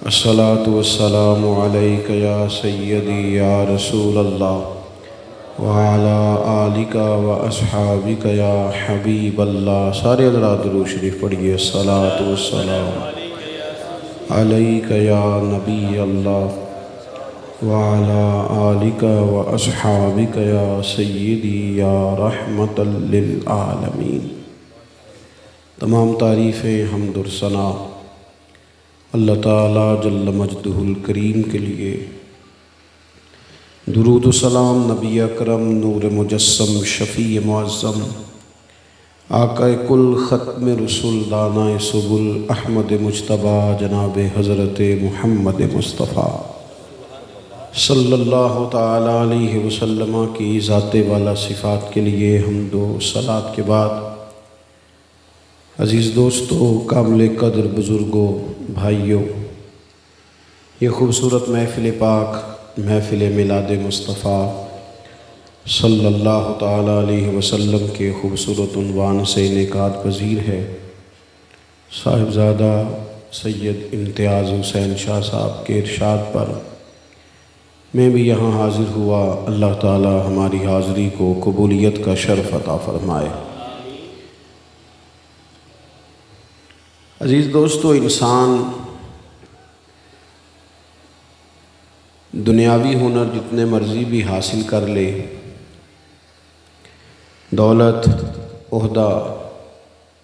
الصلاة والسلام علیک یا سیدی یا رسول اللہ وعلی آلک و اصحابک یا حبیب اللہ۔ سارے حضرات درود شریف پڑھیے۔ الصلاة والسلام علیک یا نبی اللہ وعلی آلک و اصحابک یا سیدی یا رحمت للعالمین۔ تمام تعریفیں حمد و ثنا اللہ تعالیٰ جل مجدہ الکریم کے لیے، درود و سلام نبی اکرم نور مجسم شفیع معظم آقا کل ختم رسول دانہ سبل احمد مجتبیٰ جناب حضرت محمد مصطفیٰ صلی اللہ تعالیٰ علیہ وسلم کی ذات والا صفات کے لیے حمد و صلات کے بعد، عزیز دوستو، کامل قدر بزرگوں، بھائیوں، یہ خوبصورت محفل پاک، محفل میلاد مصطفیٰ صلی اللہ تعالیٰ علیہ وسلم کے خوبصورت عنوان سے انعقاد پذیر ہے۔ صاحبزادہ سید امتیاز حسین شاہ صاحب کے ارشاد پر میں بھی یہاں حاضر ہوا۔ اللہ تعالیٰ ہماری حاضری کو قبولیت کا شرف عطا فرمائے۔ عزیز دوستو، انسان دنیاوی ہنر جتنے مرضی بھی حاصل کر لے، دولت، عہدہ،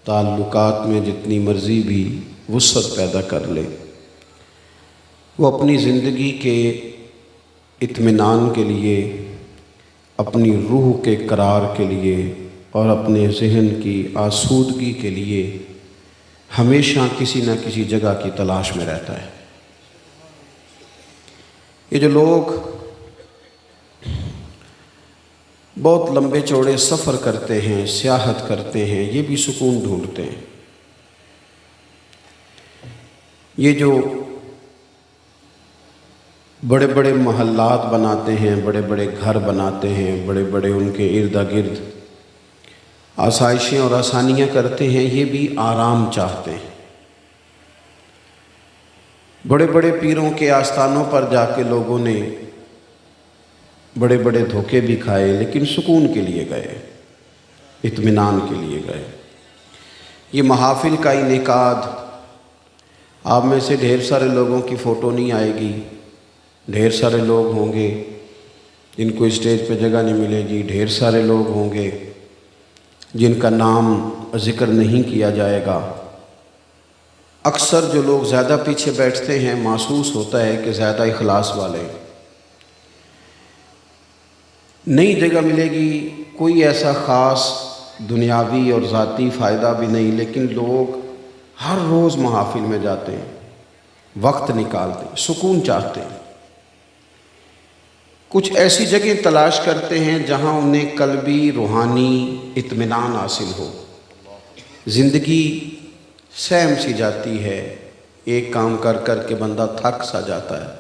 تعلقات میں جتنی مرضی بھی وسعت پیدا کر لے، وہ اپنی زندگی کے اطمینان کے لیے، اپنی روح کے قرار کے لیے اور اپنے ذہن کی آسودگی کے لیے ہمیشہ کسی نہ کسی جگہ کی تلاش میں رہتا ہے۔ یہ جو لوگ بہت لمبے چوڑے سفر کرتے ہیں، سیاحت کرتے ہیں، یہ بھی سکون ڈھونڈتے ہیں۔ یہ جو بڑے بڑے محلات بناتے ہیں، بڑے بڑے گھر بناتے ہیں، بڑے بڑے ان کے ارد گرد آسائشیں اور آسانیاں کرتے ہیں، یہ بھی آرام چاہتے ہیں۔ بڑے بڑے پیروں کے آستانوں پر جا کے لوگوں نے بڑے بڑے دھوکے بھی کھائے، لیکن سکون کے لیے گئے، اطمینان کے لیے گئے۔ یہ محافل کا انعقاد، آپ میں سے ڈھیر سارے لوگوں کی فوٹو نہیں آئے گی، ڈھیر سارے لوگ ہوں گے جن کو اسٹیج پہ جگہ نہیں ملے گی، ڈھیر سارے لوگ ہوں گے جن کا نام ذکر نہیں کیا جائے گا۔ اکثر جو لوگ زیادہ پیچھے بیٹھتے ہیں، محسوس ہوتا ہے کہ زیادہ اخلاص والے، نئی جگہ ملے گی، کوئی ایسا خاص دنیاوی اور ذاتی فائدہ بھی نہیں، لیکن لوگ ہر روز محافل میں جاتے ہیں، وقت نکالتے ہیں، سکون چاہتے ہیں، کچھ ایسی جگہ تلاش کرتے ہیں جہاں انہیں قلبی روحانی اطمینان حاصل ہو۔ زندگی سہم سی جاتی ہے، ایک کام کر کر کے بندہ تھک سا جاتا ہے،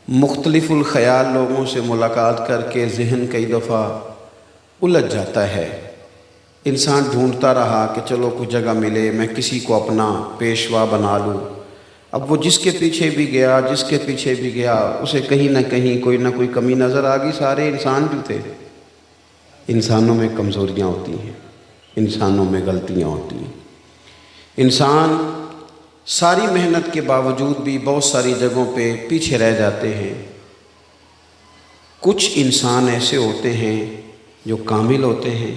مختلف الخیال لوگوں سے ملاقات کر کے ذہن کئی دفعہ الجھ جاتا ہے۔ انسان ڈھونڈتا رہا کہ چلو کچھ جگہ ملے، میں کسی کو اپنا پیشوا بنا لوں۔ اب وہ جس کے پیچھے بھی گیا، جس کے پیچھے بھی گیا، اسے کہیں نہ کہیں کوئی نہ کوئی کمی نظر آ گئی۔ سارے انسان جو تھے، انسانوں میں کمزوریاں ہوتی ہیں، انسانوں میں غلطیاں ہوتی ہیں۔ انسان ساری محنت کے باوجود بھی بہت ساری جگہوں پہ پیچھے رہ جاتے ہیں۔ کچھ انسان ایسے ہوتے ہیں جو کامل ہوتے ہیں،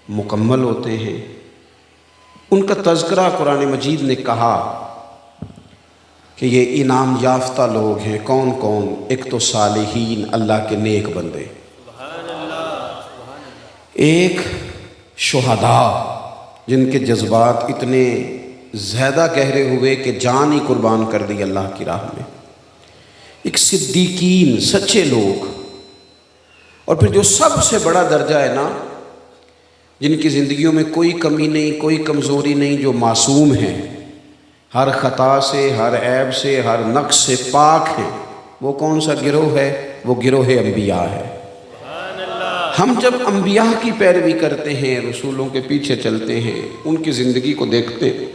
مکمل ہوتے ہیں۔ ان کا تذکرہ قرآن مجید نے کہا کہ یہ انعام یافتہ لوگ ہیں۔ کون کون؟ ایک تو صالحین، اللہ کے نیک بندے، ایک شہداء جن کے جذبات اتنے زیادہ گہرے ہوئے کہ جان ہی قربان کر دی اللہ کی راہ میں، ایک صدیقین، سچے لوگ، اور پھر جو سب سے بڑا درجہ ہے نا، جن کی زندگیوں میں کوئی کمی نہیں، کوئی کمزوری نہیں، جو معصوم ہیں، ہر خطا سے، ہر عیب سے، ہر نقص سے پاک ہیں۔ وہ کون سا گروہ ہے؟ وہ گروہ انبیاء ہے۔ ہم جب انبیاء کی پیروی کرتے ہیں، رسولوں کے پیچھے چلتے ہیں، ان کی زندگی کو دیکھتے ہیں،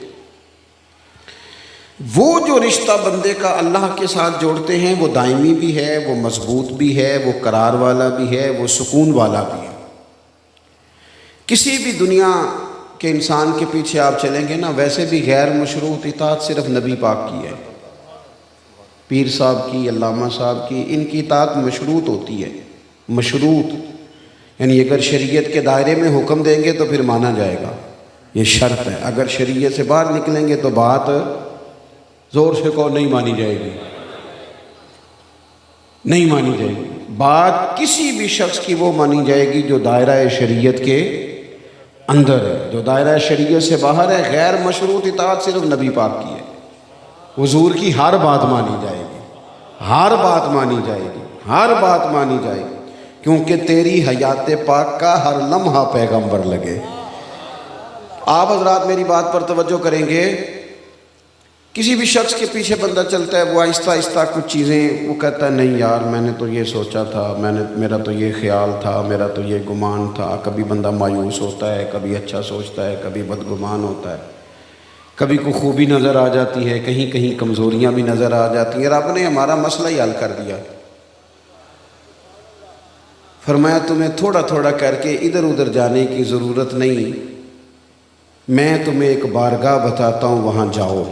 وہ جو رشتہ بندے کا اللہ کے ساتھ جوڑتے ہیں وہ دائمی بھی ہے، وہ مضبوط بھی ہے، وہ قرار والا بھی ہے، وہ سکون والا بھی ہے۔ کسی بھی دنیا کے انسان کے پیچھے آپ چلیں گے نا، ویسے بھی غیر مشروط اطاعت صرف نبی پاک کی ہے۔ پیر صاحب کی، علامہ صاحب کی، ان کی اطاعت مشروط ہوتی ہے۔ مشروط یعنی اگر شریعت کے دائرے میں حکم دیں گے تو پھر مانا جائے گا، یہ شرط ہے۔ اگر شریعت سے باہر نکلیں گے تو بات زور سے کو نہیں مانی جائے گی، نہیں مانی جائے گی۔ بات کسی بھی شخص کی وہ مانی جائے گی جو دائرہ شریعت کے اندر ہے، جو دائرہ شریعت سے باہر ہے۔ غیر مشروط اطاعت صرف نبی پاک کی ہے۔ حضور کی ہر بات مانی جائے گی، ہر بات مانی جائے گی، ہر بات مانی جائے گی، کیونکہ تیری حیات پاک کا ہر لمحہ پیغمبر لگے۔ آپ حضرات میری بات پر توجہ کریں گے۔ کسی بھی شخص کے پیچھے بندہ چلتا ہے، وہ آہستہ آہستہ کچھ چیزیں وہ کہتا ہے نہیں یار میں نے تو یہ سوچا تھا، میرا تو یہ خیال تھا، میرا تو یہ گمان تھا۔ کبھی بندہ مایوس ہوتا ہے، کبھی اچھا سوچتا ہے، کبھی بدگمان ہوتا ہے، کبھی کوئی خوبی نظر آ جاتی ہے، کہیں کہیں کمزوریاں بھی نظر آ جاتی ہیں۔ رب نے ہمارا مسئلہ ہی حل کر دیا، فرمایا تمہیں تھوڑا تھوڑا کر کے ادھر ادھر جانے کی ضرورت نہیں، میں تمہیں ایک بارگاہ بتاتا ہوں، وہاں جاؤ۔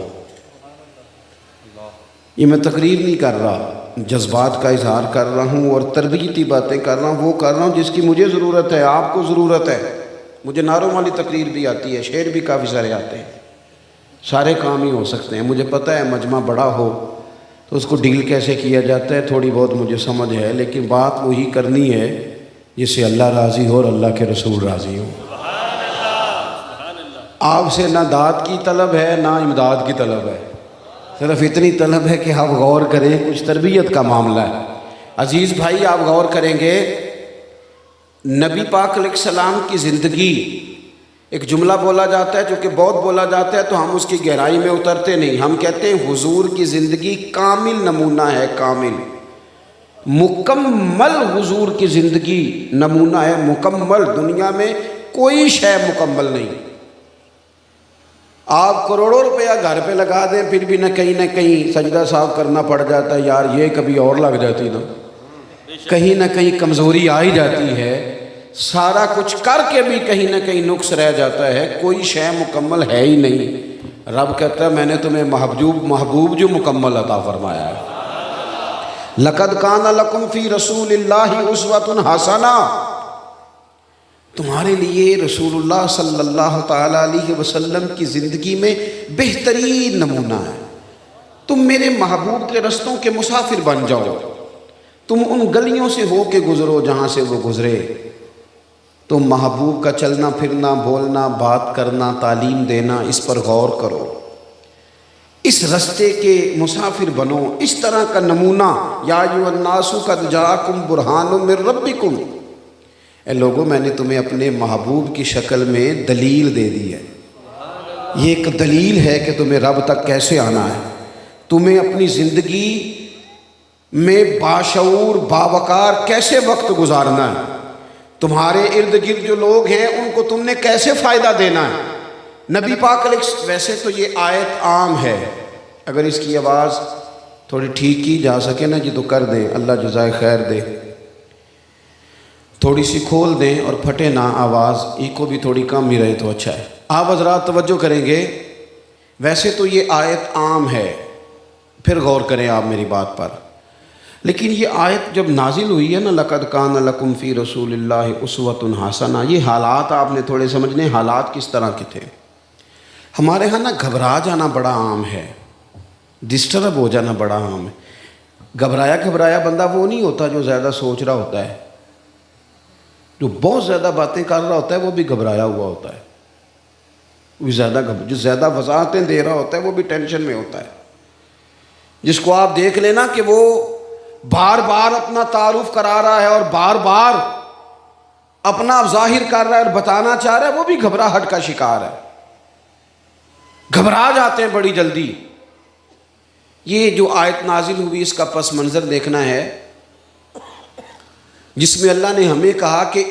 یہ میں تقریر نہیں کر رہا، جذبات کا اظہار کر رہا ہوں اور تربیتی باتیں کر رہا ہوں، وہ کر رہا ہوں جس کی مجھے ضرورت ہے، آپ کو ضرورت ہے۔ مجھے نعروں والی تقریر بھی آتی ہے، شعر بھی کافی سارے آتے ہیں، سارے کام ہی ہو سکتے ہیں۔ مجھے پتہ ہے مجمع بڑا ہو تو اس کو ڈیل کیسے کیا جاتا ہے، تھوڑی بہت مجھے سمجھ ہے، لیکن بات وہی کرنی ہے جس سے اللہ راضی ہو اور اللہ کے رسول راضی ہو۔ آپ سے نہ داد کی طلب ہے نہ امداد کی طلب ہے، صرف اتنی طلب ہے کہ آپ غور کریں، کچھ تربیت کا معاملہ ہے۔ عزیز بھائی آپ غور کریں گے، نبی پاک علیہ السلام کی زندگی، ایک جملہ بولا جاتا ہے جو کہ بہت بولا جاتا ہے تو ہم اس کی گہرائی میں اترتے نہیں۔ ہم کہتے ہیں حضور کی زندگی کامل نمونہ ہے، کامل مکمل حضور کی زندگی نمونہ ہے، مکمل۔ دنیا میں کوئی شے مکمل نہیں۔ آپ کروڑوں روپیہ گھر پہ لگا دیں پھر بھی نہ کہیں سجدہ صاف کرنا پڑ جاتا ہے، یار یہ کبھی اور لگ جاتی نا، کہیں نہ کہیں کمزوری آ ہی جاتی ہے۔ سارا کچھ کر کے بھی کہیں نہ کہیں نقص رہ جاتا ہے، کوئی شے مکمل ہے ہی نہیں۔ رب کہتا ہے میں نے تمہیں محبوب جو مکمل عطا فرمایا ہے۔ لَقَدْ كَانَ لَكُمْ فِي رَسُولِ اللَّهِ أُسْوَةٌ حَسَنَةٌ، تمہارے لیے رسول اللہ صلی اللہ تعالیٰ علیہ وسلم کی زندگی میں بہترین نمونہ ہے۔ تم میرے محبوب کے رستوں کے مسافر بن جاؤ، تم ان گلیوں سے ہو کے گزرو جہاں سے وہ گزرے، تم محبوب کا چلنا پھرنا، بولنا، بات کرنا، تعلیم دینا، اس پر غور کرو، اس رستے کے مسافر بنو، اس طرح کا نمونہ۔ یا ایھا الناس قد جاءکم برہان من ربکم، اے لوگوں میں نے تمہیں اپنے محبوب کی شکل میں دلیل دے دی ہے۔ یہ ایک دلیل ہے کہ تمہیں رب تک کیسے آنا ہے، تمہیں اپنی زندگی میں باشعور باوقار کیسے وقت گزارنا ہے، تمہارے ارد گرد جو لوگ ہیں ان کو تم نے کیسے فائدہ دینا ہے۔ نبی پاک علیہ، ویسے تو یہ آیت عام ہے، اگر اس کی آواز تھوڑی ٹھیک کی جا سکے نا جی تو کر دیں، اللہ جزائے خیر دے، تھوڑی سی کھول دیں اور پھٹے نہ آواز، ایکو بھی تھوڑی کم ہی رہے تو اچھا ہے۔ آپ حضرات توجہ کریں گے، ویسے تو یہ آیت عام ہے، پھر غور کریں آپ میری بات پر، لیکن یہ آیت جب نازل ہوئی ہے نا، لَقَدْ كَانَ لَكُمْ فِي رَسُولِ اللَّهِ أُسْوَةٌ حَسَنَةٌ، یہ حالات آپ نے تھوڑے سمجھنے، حالات کس طرح کے تھے۔ ہمارے ہاں نا گھبرا جانا بڑا عام ہے، ڈسٹرب ہو جانا بڑا عام ہے۔ گھبرایا بندہ وہ نہیں ہوتا جو زیادہ سوچ رہا ہوتا ہے، جو بہت زیادہ باتیں کر رہا ہوتا ہے وہ بھی گھبرایا ہوا ہوتا ہے، جو زیادہ وضاحتیں دے رہا ہوتا ہے وہ بھی ٹینشن میں ہوتا ہے۔ جس کو آپ دیکھ لینا کہ وہ بار بار اپنا تعارف کرا رہا ہے اور بار بار اپنا ظاہر کر رہا ہے اور بتانا چاہ رہا ہے، وہ بھی گھبراہٹ کا شکار ہے، گھبرا جاتے ہیں بڑی جلدی۔ یہ جو آیت نازل ہوئی اس کا پس منظر دیکھنا ہے، جس میں اللہ نے ہمیں کہا کہ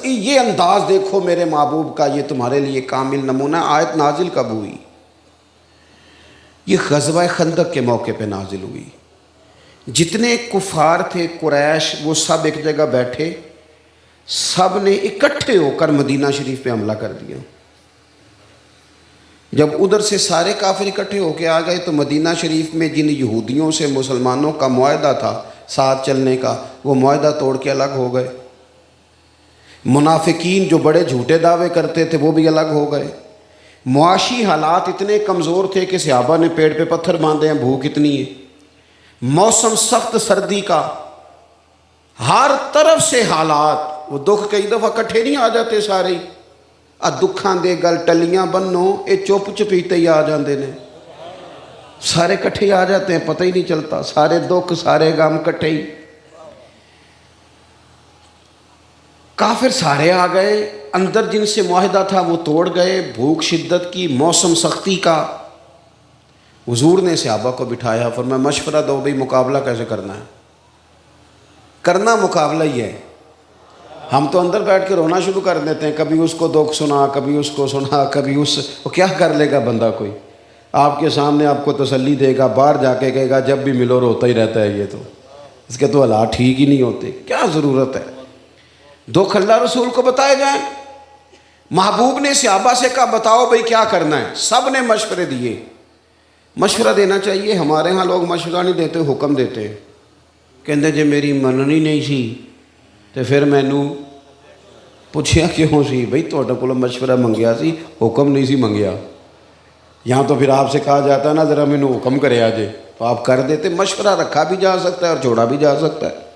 یہ انداز دیکھو میرے محبوب کا، یہ تمہارے لیے کامل نمونہ۔ آیت نازل کب ہوئی؟ یہ غزوہ خندق کے موقع پہ نازل ہوئی. جتنے کفار تھے قریش وہ سب ایک جگہ بیٹھے، سب نے اکٹھے ہو کر مدینہ شریف پہ حملہ کر دیا. جب ادھر سے سارے کافر اکٹھے ہو کے آ گئے تو مدینہ شریف میں جن یہودیوں سے مسلمانوں کا معاہدہ تھا ساتھ چلنے کا، وہ معاہدہ توڑ کے الگ ہو گئے. منافقین جو بڑے جھوٹے دعوے کرتے تھے وہ بھی الگ ہو گئے. معاشی حالات اتنے کمزور تھے کہ صحابہ نے پیڑ پہ پتھر باندھے ہیں، بھوک اتنی ہے. موسم سخت سردی کا، ہر طرف سے حالات، وہ دکھ کئی دفعہ کٹھے نہیں آ جاتے سارے. دکھاں دے گل ٹلیاں بنو، اے چپ چپیتے ہی آ جاندے نے، سارے کٹھے آ جاتے ہیں، پتہ ہی نہیں چلتا. سارے دکھ سارے غم کٹھے ہی. کافر سارے آ گئے، اندر جن سے معاہدہ تھا وہ توڑ گئے. بھوک شدت کی، موسم سختی کا. حضور نے صحابہ کو بٹھایا، فرمایا مشورہ دو بھئی مقابلہ کیسے کرنا ہے. کرنا مقابلہ ہی ہے. ہم تو اندر بیٹھ کے رونا شروع کر دیتے ہیں، کبھی اس کو دکھ سنا، کبھی اس کو سنا، کبھی اس وہ کیا کر لے گا بندہ. کوئی آپ کے سامنے آپ کو تسلی دے گا، باہر جا کے کہے گا جب بھی ملو روتا ہی رہتا ہے، یہ تو اس کے تو حالات ٹھیک ہی نہیں ہوتے. کیا ضرورت ہے دکھ اللہ رسول کو بتائے جائیں. محبوب نے صحابہ سے کہا بتاؤ بھئی کیا کرنا ہے. سب نے مشورے دیے. مشورہ دینا چاہیے. ہمارے ہاں لوگ مشورہ نہیں دیتے، حکم دیتے ہیں. کہندے جے میری مننی نہیں سی تو پھر مینوں پوچھیا کیوں سی. بھئی تہاڈے کولوں مشورہ منگیا سی، حکم نہیں سی منگیا. یہاں تو پھر آپ سے کہا جاتا ہے نا ذرا مینوں حکم کرے آجے، تو آپ کر دیتے. مشورہ رکھا بھی جا سکتا ہے اور چھوڑا بھی جا سکتا ہے.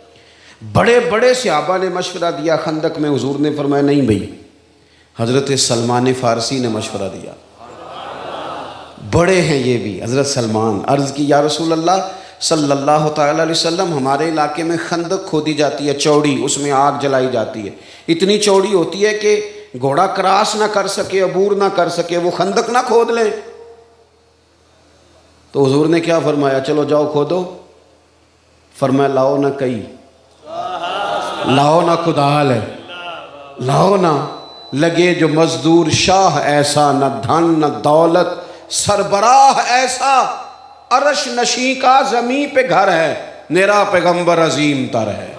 بڑے بڑے صحابہ نے مشورہ دیا خندق میں. حضور نے فرمایا نہیں بھئی. حضرت سلمان فارسی نے مشورہ دیا. بڑے ہیں یہ بھی. حضرت سلمان عرض کی یا رسول اللہ صلی اللہ تعالیٰ علیہ وسلم، ہمارے علاقے میں خندق کھودی جاتی ہے چوڑی، اس میں آگ جلائی جاتی ہے. اتنی چوڑی ہوتی ہے کہ گھوڑا کراس نہ کر سکے، عبور نہ کر سکے. وہ خندق نہ کھود لیں. تو حضور نے کیا فرمایا؟ چلو جاؤ کھودو. فرمایا لاؤ نہ کئی، لاؤ نہ کدال ہے، لاؤ نہ. لگے جو مزدور شاہ ایسا، نہ دھن نہ دولت سربراہ ایسا. عرش نشیں کا زمین پہ گھر ہے، میرا پیغمبر عظیم تر ہے.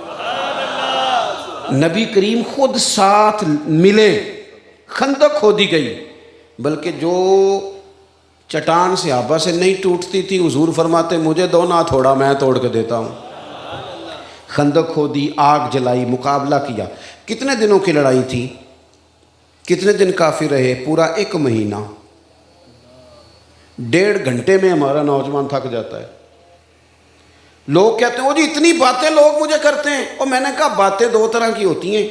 نبی کریم خود ساتھ ملے. خندق کھودی گئی، بلکہ جو چٹان صحابہ سے نہیں ٹوٹتی تھی حضور فرماتے مجھے دو نہ تھوڑا، میں توڑ کے دیتا ہوں. خندق کھودی، آگ جلائی، مقابلہ کیا. کتنے دنوں کی لڑائی تھی؟ کتنے دن کافر رہے؟ پورا 1 مہینہ. 1.5 گھنٹے میں ہمارا نوجوان تھک جاتا ہے. لوگ کہتے ہیں وہ جی اتنی باتیں لوگ مجھے کرتے ہیں. اور میں نے کہا باتیں 2 طرح کی ہوتی ہیں.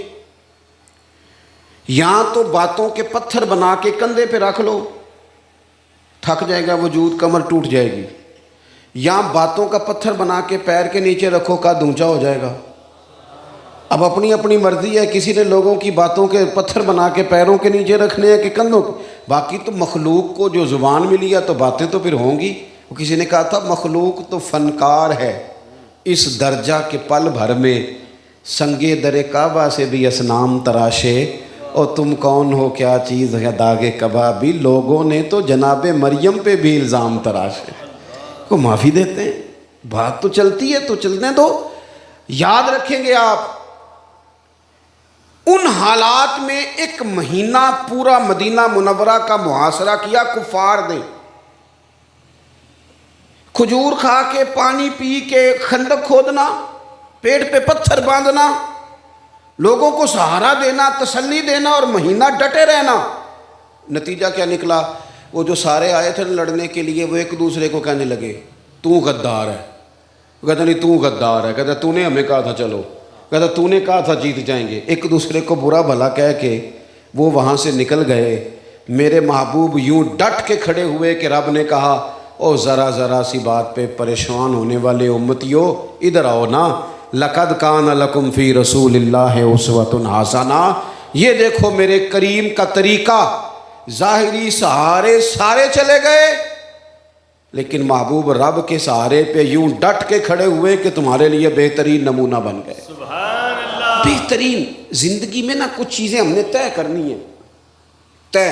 یہاں تو باتوں کے پتھر بنا کے کندھے پہ رکھ لو، تھک جائے گا وجود، کمر ٹوٹ جائے گی. یہاں باتوں کا پتھر بنا کے پیر کے نیچے رکھو، قد اونچا ہو جائے گا. اب اپنی اپنی مرضی ہے. کسی نے لوگوں کی باتوں کے پتھر بنا کے پیروں کے نیچے رکھنے ہیں کہ کندھوں کے. باقی تو مخلوق کو جو زبان ملی ہے تو باتیں تو پھر ہوں گی. کسی نے کہا تھا مخلوق تو فنکار ہے اس درجہ کے پل بھر میں سنگے در کعبہ سے بھی اسنام تراشے. اور تم کون ہو کیا چیز ہے داغ کبابی. لوگوں نے تو جناب مریم پہ بھی الزام تراشے. کو معافی دیتے ہیں. بات تو چلتی ہے تو چلنے دو. یاد رکھیں گے آپ ان حالات میں 1 مہینہ پورا مدینہ منورہ کا محاصرہ کیا کفار نے. کھجور کھا کے، پانی پی کے، خندق کھودنا، پیٹ پہ پتھر باندھنا، لوگوں کو سہارا دینا، تسلی دینا اور مہینہ ڈٹے رہنا. نتیجہ کیا نکلا؟ وہ جو سارے آئے تھے لڑنے کے لیے وہ ایک دوسرے کو کہنے لگے تو غدار ہے. کہتا نہیں تو غدار ہے. کہتا تو نے ہمیں کہا تھا چلو. کہتا تو نے کہا تھا جیت جائیں گے. ایک دوسرے کو برا بھلا کہہ کے وہ وہاں سے نکل گئے. میرے محبوب یوں ڈٹ کے کھڑے ہوئے کہ رب نے کہا او ذرا ذرا سی بات پہ پریشان ہونے والے امتیو ادھر آؤ نا. لقد کان لکم فی رسول اللہ اسوۃ حسنہ. یہ دیکھو میرے کریم کا طریقہ. ظاہری سہارے سارے چلے گئے لیکن محبوب رب کے سہارے پہ یوں ڈٹ کے کھڑے ہوئے کہ تمہارے لیے بہترین نمونہ بن گئے. سبحان اللہ. بہترین. زندگی میں نا کچھ چیزیں ہم نے طے کرنی ہیں. طے.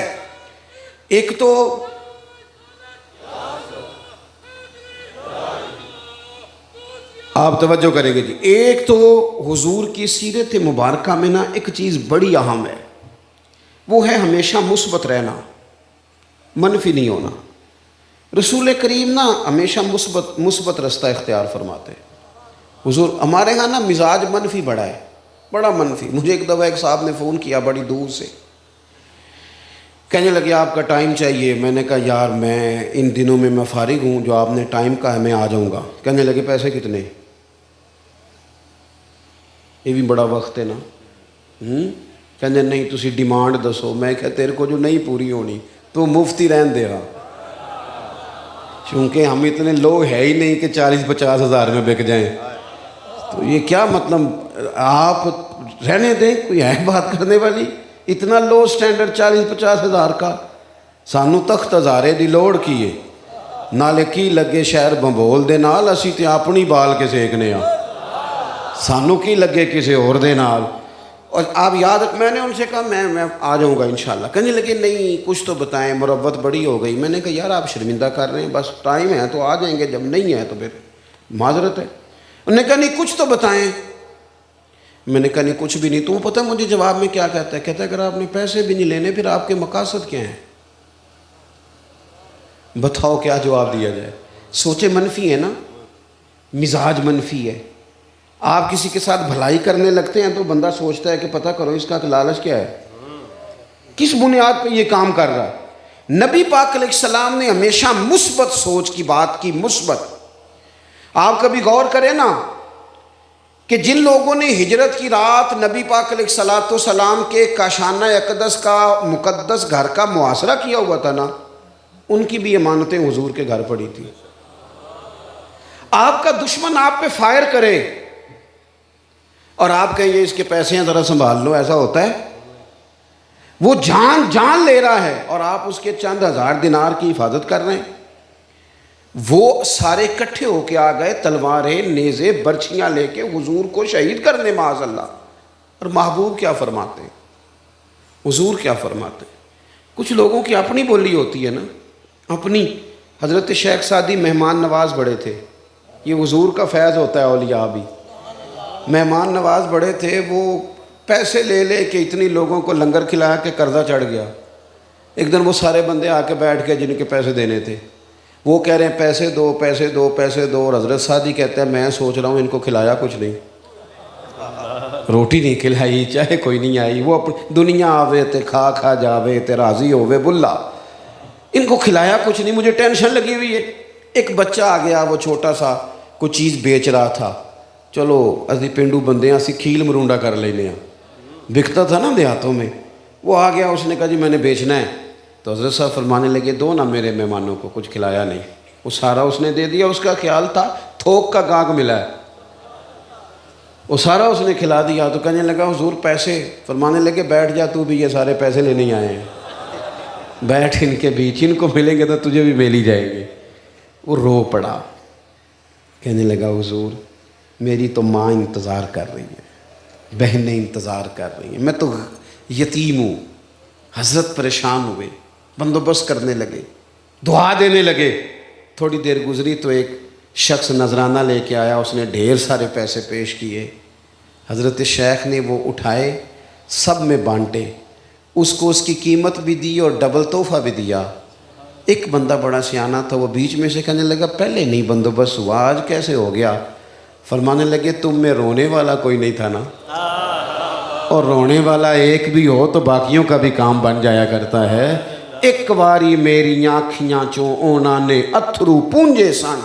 ایک تو آپ توجہ کریں گے جی. ایک تو حضور کی سیرت مبارکہ میں نا ایک چیز بڑی اہم ہے، وہ ہے ہمیشہ مثبت رہنا، منفی نہیں ہونا. رسول کریم نا ہمیشہ مثبت رستہ اختیار فرماتے ہیں. حضور ہمارے ہاں نا مزاج منفی بڑا ہے، بڑا منفی. مجھے ایک دفعہ ایک صاحب نے فون کیا بڑی دور سے، کہنے لگے آپ کا ٹائم چاہیے. میں نے کہا یار میں ان دنوں میں فارغ ہوں، جو آپ نے ٹائم کہا ہے میں آ جاؤں گا. کہنے لگے پیسے کتنے؟ یہ بھی بڑا وقت ہے نا. کہنے نہیں تسی ڈیمانڈ دسو. میں کہا تیرے کو جو نہیں پوری ہونی تو مفتی رہن دے گا، چونکہ ہم اتنے لو ہے ہی نہیں کہ 40-50 ہزار میں بک جائیں. تو یہ کیا مطلب، آپ رہنے دیں، کوئی ہے بات کرنے والی. اتنا لو سٹینڈرڈ 40-50 ہزار کا. سانو تخت ہزارے دی لوڑ کیے نالے کی لگے شہر بمبول دے نال، اسی تے اپنی بال کے سیکنے ہاں، سانو کی لگے کسی اور دے نال. اور آپ یاد، میں نے ان سے کہا میں آ جاؤں گا انشاءاللہ. کہنے لگے نہیں کچھ تو بتائیں، مروت بڑی ہو گئی. میں نے کہا یار آپ شرمندہ کر رہے ہیں، بس ٹائم ہے تو آ جائیں گے، جب نہیں ہے تو پھر معذرت ہے. انہوں نے کہا نہیں کچھ تو بتائیں. میں نے کہا نہیں کچھ بھی نہیں. تو پتہ مجھے جواب میں کیا کہتا ہے؟ کہتا ہے اگر آپ نے پیسے بھی نہیں لینے پھر آپ کے مقاصد کیا ہیں؟ بتاؤ کیا جواب دیا جائے. سوچے منفی ہے نا، مزاج منفی ہے. آپ کسی کے ساتھ بھلائی کرنے لگتے ہیں تو بندہ سوچتا ہے کہ پتہ کرو اس کا لالچ کیا ہے، کس بنیاد پہ یہ کام کر رہا ہے. نبی پاک علیہ السلام نے ہمیشہ مثبت سوچ کی بات کی. مثبت. آپ کبھی غور کریں نا کہ جن لوگوں نے ہجرت کی رات نبی پاک علیہ السلام کے کاشانہ اقدس کا مقدس گھر کا محاصرہ کیا ہوا تھا نا، ان کی بھی امانتیں حضور کے گھر پڑی تھی. آپ کا دشمن آپ پہ فائر کرے اور آپ کہیں یہ اس کے پیسے ہیں ذرا سنبھال لو، ایسا ہوتا ہے؟ وہ جان لے رہا ہے اور آپ اس کے چند ہزار دینار کی حفاظت کر رہے ہیں. وہ سارے اکٹھے ہو کے آ گئے، تلواریں، نیزے، برچھیاں لے کے حضور کو شہید کرنے معاذ اللہ. اور محبوب کیا فرماتے ہیں، حضور کیا فرماتے ہیں؟ کچھ لوگوں کی اپنی بولی ہوتی ہے نا، اپنی. حضرت شیخ سعدی مہمان نواز بڑے تھے. یہ حضور کا فیض ہوتا ہے، اولیاء بھی مہمان نواز بڑے تھے. وہ پیسے لے لے کے اتنی لوگوں کو لنگر کھلایا کہ قرضہ چڑھ گیا. ایک دن وہ سارے بندے آ کے بیٹھ کے جن کے پیسے دینے تھے، وہ کہہ رہے ہیں پیسے دو پیسے دو پیسے دو. اور حضرت سعدی کہتے ہیں میں سوچ رہا ہوں ان کو کھلایا کچھ نہیں، روٹی نہیں کھلائی، چاہے کوئی نہیں آئی. وہ اپنی دنیا آوے تے کھا جاوے تے راضی ہووے بلا، ان کو کھلایا کچھ نہیں، مجھے ٹینشن لگی ہوئی ہے. ایک بچہ آ گیا، وہ چھوٹا سا کوئی چیز بیچ رہا تھا. چلو اسی پینڈو بندے ہیں، اسی کھیل مرونڈا کر لینے ہیں، بکتا تھا نا دیہاتوں میں. وہ آ گیا، اس نے کہا جی میں نے بیچنا ہے. تو حضرت صاحب فرمانے لگے دو نا میرے مہمانوں کو، کچھ کھلایا نہیں. وہ سارا اس نے دے دیا. اس کا خیال تھا تھوک کا گاہک ملا ہے، وہ سارا اس نے کھلا دیا. تو کہنے لگا حضور پیسے. فرمانے لگے بیٹھ جا تو بھی، یہ سارے پیسے لینے آئے ہیں، بیٹھ ان کے بیچ، ان کو ملیں گے تو تجھے بھی مل ہی جائیں گے. وہ رو پڑا، کہنے لگا حضور میری تو ماں انتظار کر رہی ہے، بہنیں انتظار کر رہی ہیں، میں تو یتیم ہوں. حضرت پریشان ہوئے، بندوبست کرنے لگے، دعا دینے لگے. تھوڑی دیر گزری تو ایک شخص نذرانہ لے کے آیا، اس نے ڈھیر سارے پیسے پیش کیے. حضرت شیخ نے وہ اٹھائے، سب میں بانٹے، اس کو اس کی قیمت بھی دی اور ڈبل تحفہ بھی دیا. ایک بندہ بڑا سیانہ تھا، وہ بیچ میں سے کہنے لگا پہلے نہیں بندوبست ہوا، آج کیسے ہو گیا؟ فرمانے لگے تم میں رونے والا کوئی نہیں تھا نا، اور رونے والا ایک بھی ہو تو باقیوں کا بھی کام بن جایا کرتا ہے. ایک واری میری آنکھیاں چوں اونا نے اتھرو پونجے سن.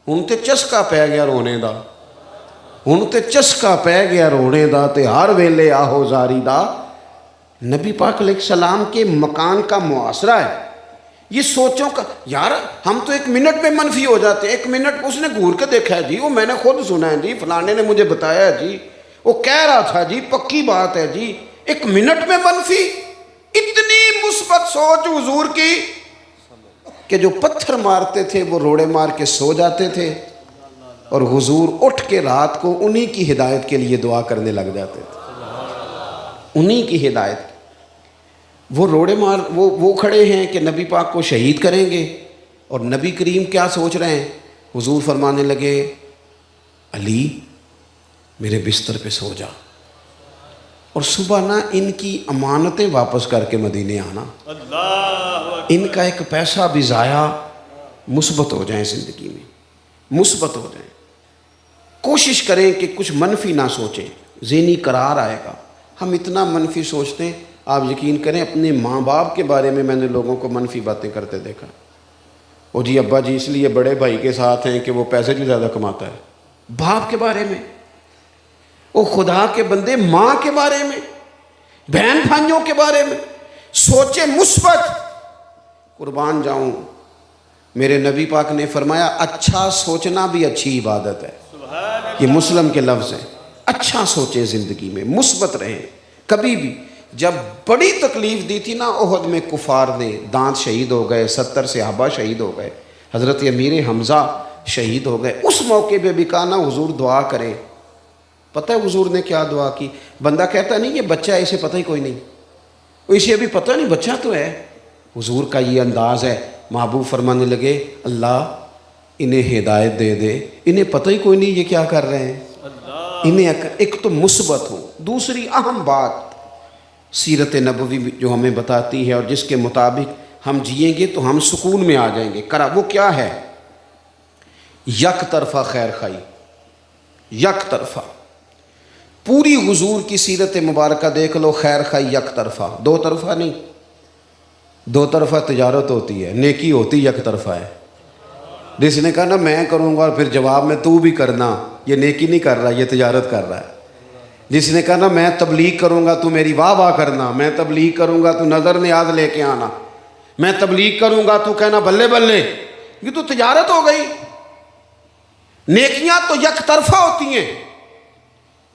ہن تے چسکا پی گیا رونے دا، ہن تے چسکا پی گیا رونے دا، تے ہر ویلے آہو زاری دا. نبی پاک علیہ السلام کے مکان کا محاصرہ ہے. یہ سوچوں کا یار، ہم تو ایک منٹ میں منفی ہو جاتے ہیں. ایک منٹ اس نے گھور کے دیکھا ہے جی، وہ میں نے خود سنا ہے جی، فلانے نے مجھے بتایا ہے جی، وہ کہہ رہا تھا جی، پکی بات ہے جی. ایک منٹ میں منفی. اتنی مثبت سوچ حضور کی کہ جو پتھر مارتے تھے وہ روڑے مار کے سو جاتے تھے، اور حضور اٹھ کے رات کو انہی کی ہدایت کے لیے دعا کرنے لگ جاتے تھے، انہی کی ہدایت. وہ روڑے مار وہ کھڑے ہیں کہ نبی پاک کو شہید کریں گے، اور نبی کریم کیا سوچ رہے ہیں؟ حضور فرمانے لگے علی میرے بستر پہ سو جا، اور صبح نہ ان کی امانتیں واپس کر کے مدینے آنا، ان کا ایک پیسہ بھی ضائع، مثبت ہو جائیں زندگی میں، مثبت ہو جائیں۔ کوشش کریں کہ کچھ منفی نہ سوچیں، ذہنی قرار آئے گا۔ ہم اتنا منفی سوچتے ہیں، آپ یقین کریں اپنے ماں باپ کے بارے میں نے لوگوں کو منفی باتیں کرتے دیکھا، وہ جی ابا جی اس لیے بڑے بھائی کے ساتھ ہیں کہ وہ پیسے بھی زیادہ کماتا ہے۔ باپ کے بارے میں، وہ خدا کے بندے ماں کے بارے میں، بہن بھائیوں کے بارے میں سوچے مثبت۔ قربان جاؤں، میرے نبی پاک نے فرمایا اچھا سوچنا بھی اچھی عبادت ہے، یہ مسلم کے لفظ ہیں۔ اچھا سوچیں زندگی میں، مثبت رہیں کبھی بھی۔ جب بڑی تکلیف دی تھی نا احد میں کفار نے، دانت شہید ہو گئے، 70 صحابہ شہید ہو گئے، حضرت امیر حمزہ شہید ہو گئے، اس موقع پہ بھی کہا نا حضور دعا کریں۔ پتہ ہے حضور نے کیا دعا کی؟ بندہ کہتا نہیں یہ بچہ ہے، اسے پتہ ہی کوئی نہیں، اسے ابھی پتہ نہیں بچہ تو ہے۔ حضور کا یہ انداز ہے، محبوب فرمانے لگے اللہ انہیں ہدایت دے دے، انہیں پتہ ہی کوئی نہیں یہ کیا کر رہے ہیں، انہیں ایک تو مثبت ہو۔ دوسری اہم بات سیرت نبوی جو ہمیں بتاتی ہے اور جس کے مطابق ہم جئیں گے تو ہم سکون میں آ جائیں گے، وہ کیا ہے؟ یک طرفہ خیر خائی، یک طرفہ۔ پوری حضور کی سیرت مبارکہ دیکھ لو، خیر خائی یک طرفہ، دو طرفہ نہیں۔ دو طرفہ تجارت ہوتی ہے، نیکی ہوتی یک طرفہ ہے۔ جس نے کہا نا میں کروں گا اور پھر جواب میں تو بھی کرنا، یہ نیکی نہیں کر رہا، یہ تجارت کر رہا ہے۔ جس نے کہا نا میں تبلیغ کروں گا تو میری واہ واہ کرنا، میں تبلیغ کروں گا تو نظر نیاز لے کے آنا، میں تبلیغ کروں گا تو کہنا بلے بلے، یہ تو تجارت ہو گئی۔ نیکیاں تو یک طرفہ ہوتی ہیں۔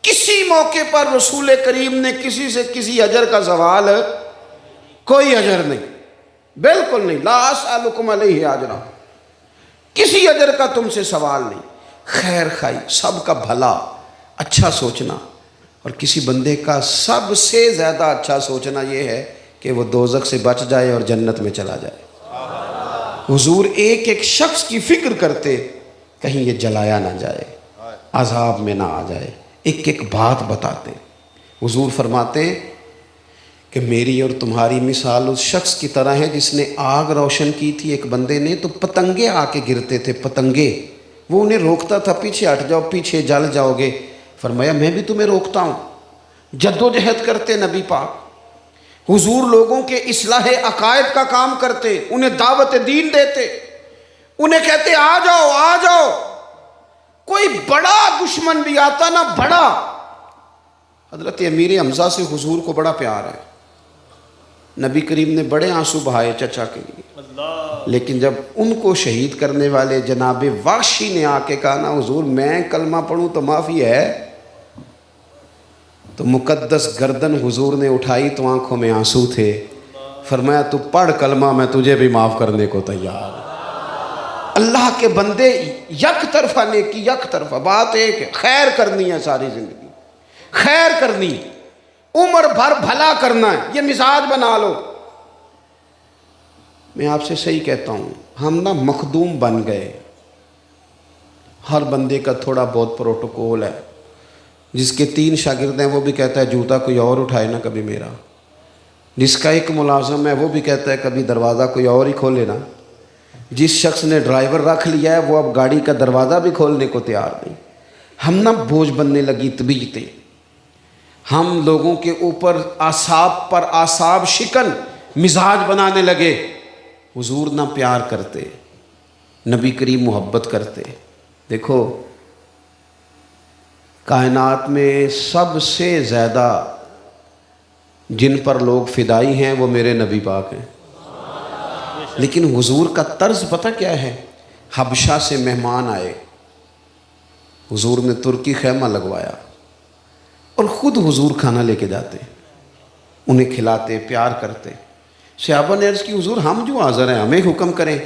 کسی موقع پر رسول کریم نے کسی سے کسی اجر کا سوال، کوئی اجر نہیں، بالکل نہیں، لا اسألکم علیہ اجرا، کسی اجر کا تم سے سوال نہیں۔ خیر خائی، سب کا بھلا، اچھا سوچنا، اور کسی بندے کا سب سے زیادہ اچھا سوچنا یہ ہے کہ وہ دوزخ سے بچ جائے اور جنت میں چلا جائے۔ حضور ایک ایک شخص کی فکر کرتے، کہیں یہ جلایا نہ جائے، عذاب میں نہ آ جائے، ایک ایک بات بتاتے۔ حضور فرماتے ہیں کہ میری اور تمہاری مثال اس شخص کی طرح ہے جس نے آگ روشن کی تھی ایک بندے نے، تو پتنگے آ کے گرتے تھے، پتنگے، وہ انہیں روکتا تھا پیچھے ہٹ جاؤ، پیچھے جل جاؤ گے۔ فرمایا میں بھی تمہیں روکتا ہوں۔ جدوجہد کرتے نبی پاک، حضور لوگوں کے اصلاح عقائد کا کام کرتے، انہیں دعوت دین دیتے، انہیں کہتے آ جاؤ آ جاؤ۔ کوئی بڑا دشمن بھی آتا نا، بڑا، حضرت امیر حمزہ سے حضور کو بڑا پیار ہے، نبی کریم نے بڑے آنسو بہائے چچا کے لیے، لیکن جب ان کو شہید کرنے والے جناب وحشی نے آ کے کہا نا حضور میں کلمہ پڑھوں تو معافی ہے، تو مقدس گردن حضور نے اٹھائی تو آنکھوں میں آنسو تھے۔ فرمایا تو پڑھ کلمہ، میں تجھے بھی معاف کرنے کو تیار۔ اللہ کے بندے یک طرفہ نیکی، یک طرفہ بات ایک ہے، خیر کرنی ہے، ساری زندگی خیر کرنی، عمر بھر بھلا کرنا ہے، یہ مزاج بنا لو۔ میں آپ سے صحیح کہتا ہوں، ہم نا مخدوم بن گئے، ہر بندے کا تھوڑا بہت پروٹوکول ہے۔ جس کے 3 شاگرد ہیں وہ بھی کہتا ہے جوتا کوئی اور اٹھائے نا کبھی میرا، جس کا ایک ملازم ہے وہ بھی کہتا ہے کبھی دروازہ کوئی اور ہی کھولے نا، جس شخص نے ڈرائیور رکھ لیا ہے وہ اب گاڑی کا دروازہ بھی کھولنے کو تیار نہیں۔ ہم نا بوجھ بننے لگی طبیعتیں، ہم لوگوں کے اوپر اعصاب پر اعصاب شکن مزاج بنانے لگے۔ حضور نہ پیار کرتے، نبی کریم محبت کرتے۔ دیکھو کائنات میں سب سے زیادہ جن پر لوگ فدائی ہیں وہ میرے نبی پاک ہیں، لیکن حضور کا طرز پتہ کیا ہے؟ حبشہ سے مہمان آئے، حضور نے ترکی خیمہ لگوایا اور خود حضور کھانا لے کے جاتے، انہیں کھلاتے، پیار کرتے۔ صحابہ نے عرض کی حضور ہم جو حاضر ہیں ہمیں حکم کریں،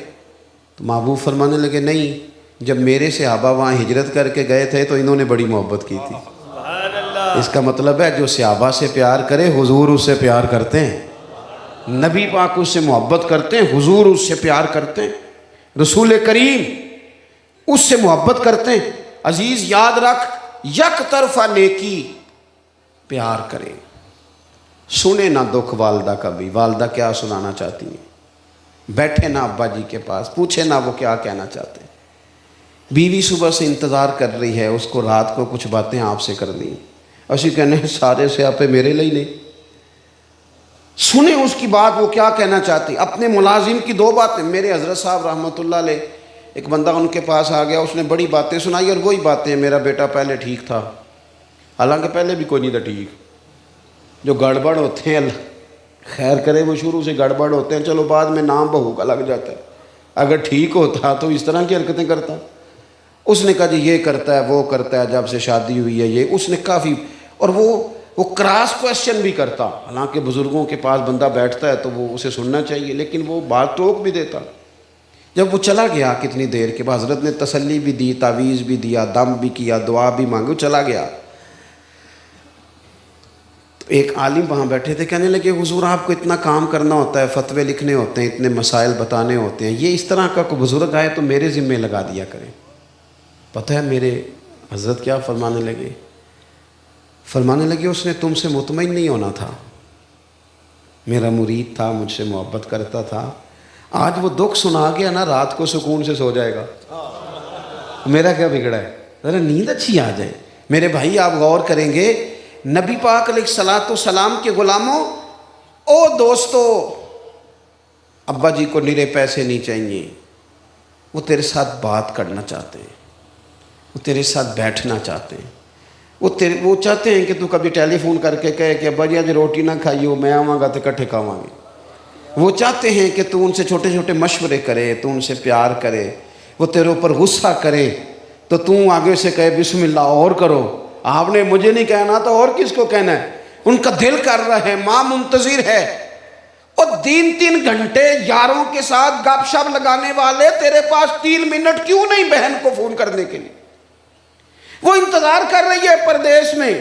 تو محبوب فرمانے لگے نہیں، جب میرے صحابہ وہاں ہجرت کر کے گئے تھے تو انہوں نے بڑی محبت کی تھی۔ اس کا مطلب ہے جو صحابہ سے پیار کرے حضور اس سے پیار کرتے ہیں، نبی پاک اس سے محبت کرتے ہیں، حضور اس سے پیار کرتے ہیں۔ رسول کریم اس سے محبت کرتے ہیں۔ عزیز یاد رکھ، یک طرفہ نیکی پیار کرے، سنے نہ دکھ والدہ کا بھی، والدہ کیا سنانا چاہتی ہیں، بیٹھے نہ ابا جی کے پاس، پوچھے نہ وہ کیا کہنا چاہتے ہیں۔ بیوی صبح سے انتظار کر رہی ہے، اس کو رات کو کچھ باتیں آپ سے کرنی، اسی کہنے سارے سے آپ میرے لیے نہیں، سنیں اس کی بات، وہ کیا کہنا چاہتی۔ اپنے ملازم کی دو باتیں، میرے حضرت صاحب رحمۃ اللہ علیہ، ایک بندہ ان کے پاس آ گیا، اس نے بڑی باتیں سنائی، اور وہی باتیں، میرا بیٹا پہلے ٹھیک تھا، حالانکہ پہلے بھی کوئی نہیں تھا ٹھیک، جو گڑبڑ ہوتے ہیں اللہ خیر کرے، وہ شروع سے گڑبڑ ہوتے ہیں، چلو بعد میں نام بہو کا لگ جاتا ہے، اگر ٹھیک ہوتا تو اس طرح کی حرکتیں کرتا۔ اس نے کہا جی یہ کرتا ہے وہ کرتا ہے، جب سے شادی ہوئی ہے یہ، اس نے کافی، اور وہ کراس کویسچن بھی کرتا، حالانکہ بزرگوں کے پاس بندہ بیٹھتا ہے تو وہ اسے سننا چاہیے، لیکن وہ بات ٹوک بھی دیتا۔ جب وہ چلا گیا کتنی دیر کے بعد، حضرت نے تسلی بھی دی، تعویذ بھی دیا، دم بھی کیا، دعا بھی مانگی، وہ چلا گیا۔ تو ایک عالم وہاں بیٹھے تھے، کہنے لگے حضور آپ کو اتنا کام کرنا ہوتا ہے، فتوے لکھنے ہوتے ہیں، اتنے مسائل بتانے ہوتے ہیں، یہ اس طرح کا کوئی بزرگ آئے تو میرے ذمے لگا دیا کریں۔ پتہ ہے میرے حضرت کیا فرمانے لگے؟ فرمانے لگے اس نے تم سے مطمئن نہیں ہونا تھا، میرا مرید تھا، مجھ سے محبت کرتا تھا، آج وہ دکھ سنا گیا نا، رات کو سکون سے سو جائے گا، میرا کیا بگڑا ہے، ذرا نیند اچھی آ جائے۔ میرے بھائی آپ غور کریں گے، نبی پاک علیہ الصلاۃ والسلام کے غلاموں، او دوستو، ابا جی کو نرے پیسے نہیں چاہیے، وہ تیرے ساتھ بات کرنا چاہتے ہیں، وہ تیرے ساتھ بیٹھنا چاہتے ہیں، وہ چاہتے ہیں کہ تو کبھی ٹیلی فون کر کے کہے کہ ابا جی آج روٹی نہ کھائیو، میں آواں گا تو کٹھے کھاواں گے۔ وہ چاہتے ہیں کہ تو ان سے چھوٹے چھوٹے مشورے کرے، تو ان سے پیار کرے، وہ تیرے اوپر غصہ کرے تو آگے سے کہے بسم اللہ اور کرو، آپ نے مجھے نہیں کہنا تو اور کس کو کہنا ہے۔ ان کا دل کر رہا ہے، ماں منتظر ہے، اور 3 گھنٹے یاروں کے ساتھ گپ شپ لگانے والے تیرے پاس 3 منٹ کیوں نہیں بہن کو فون کرنے کے لیے؟ وہ انتظار کر رہی ہے پردیس میں،